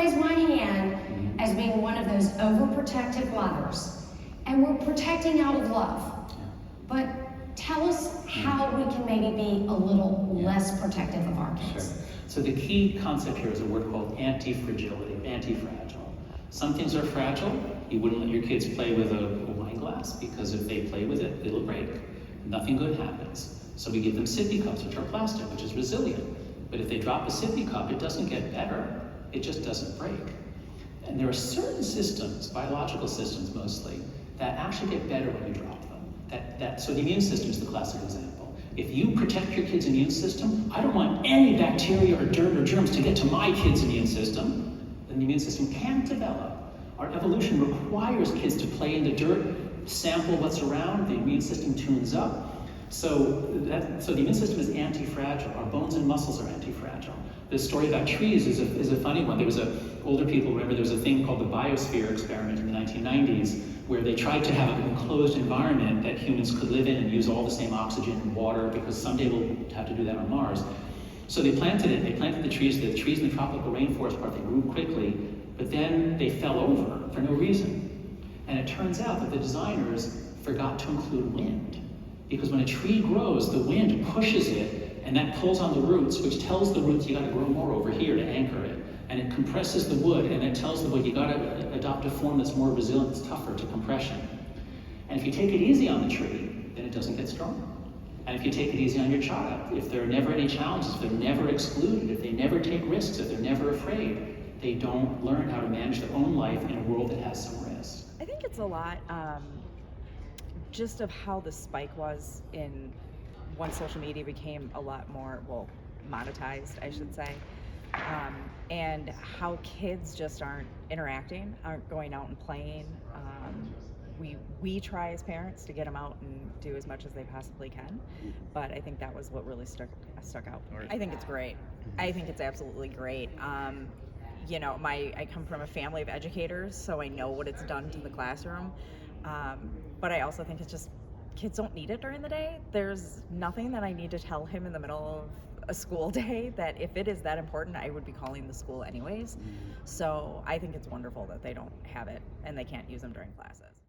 raise my hand as being one of those overprotective mothers, and we're protecting out of love. But tell us how we can maybe be a little less protective of our kids. Sure. So the key concept here is a word called anti-fragility, anti-fragile. Some things are fragile. You wouldn't let your kids play with a wine glass because if they play with it, it'll break. Nothing good happens. So we give them sippy cups, which are plastic, which is resilient. But if they drop a sippy cup, it doesn't get better, it just doesn't break. And there are certain systems, biological systems mostly, that actually get better when you drop them. So the immune system is the classic example. If you protect your kid's immune system, I don't want any bacteria or dirt or germs to get to my kid's immune system, then the immune system can't develop. Our evolution requires kids to play in the dirt, sample what's around, the immune system tunes up. So the immune system is anti-fragile. Our bones and muscles are anti-fragile. The story about trees is a funny one. Older people remember there was a thing called the biosphere experiment in the 1990s where they tried to have an enclosed environment that humans could live in and use all the same oxygen and water, because someday we'll have to do that on Mars. So they planted it. They planted the trees in the tropical rainforest part. They grew quickly, but then they fell over for no reason. And it turns out that the designers forgot to include wind. Because when a tree grows, the wind pushes it, and that pulls on the roots, which tells the roots you gotta grow more over here to anchor it. And it compresses the wood, and it tells the wood you gotta adopt a form that's more resilient, it's tougher to compression. And if you take it easy on the tree, then it doesn't get stronger. And if you take it easy on your child, if there are never any challenges, if they're never excluded, if they never take risks, if they're never afraid, they don't learn how to manage their own life in a world that has some risk. I think it's a lot just of how the spike was in once social media became a lot more, monetized, I should say, and how kids just aren't interacting, aren't going out and playing. We try as parents to get them out and do as much as they possibly can, but I think that was what really stuck out. I think it's great. I think it's absolutely great. I come from a family of educators, so I know what it's done to the classroom. But I also think it's just, kids don't need it during the day. There's nothing that I need to tell him in the middle of a school day that if it is that important, I would be calling the school anyways. So I think it's wonderful that they don't have it and they can't use them during classes.